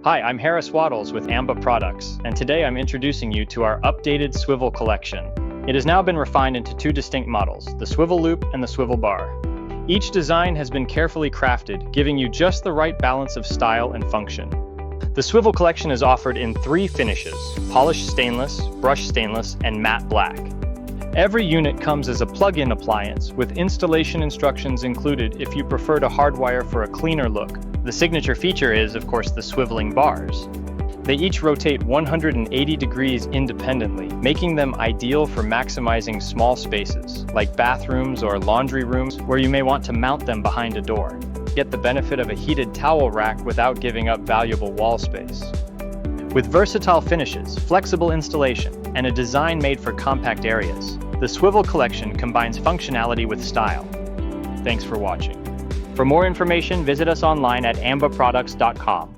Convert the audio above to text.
Hi, I'm Harris Waddles with Amba Products, and today I'm introducing you to our updated swivel collection. It has now been refined into two distinct models, the swivel loop and the swivel bar. Each design has been carefully crafted, giving you just the right balance of style and function. The swivel collection is offered in three finishes: polished stainless, brushed stainless, and matte black. Every unit comes as a plug-in appliance with installation instructions included if you prefer to hardwire for a cleaner look. The signature feature is, of course, the swiveling bars. They each rotate 180 degrees independently, making them ideal for maximizing small spaces, like bathrooms or laundry rooms, where you may want to mount them behind a door. Get the benefit of a heated towel rack without giving up valuable wall space. With versatile finishes, flexible installation, and a design made for compact areas, the swivel collection combines functionality with style. Thanks for watching. For more information, visit us online at ambaproducts.com.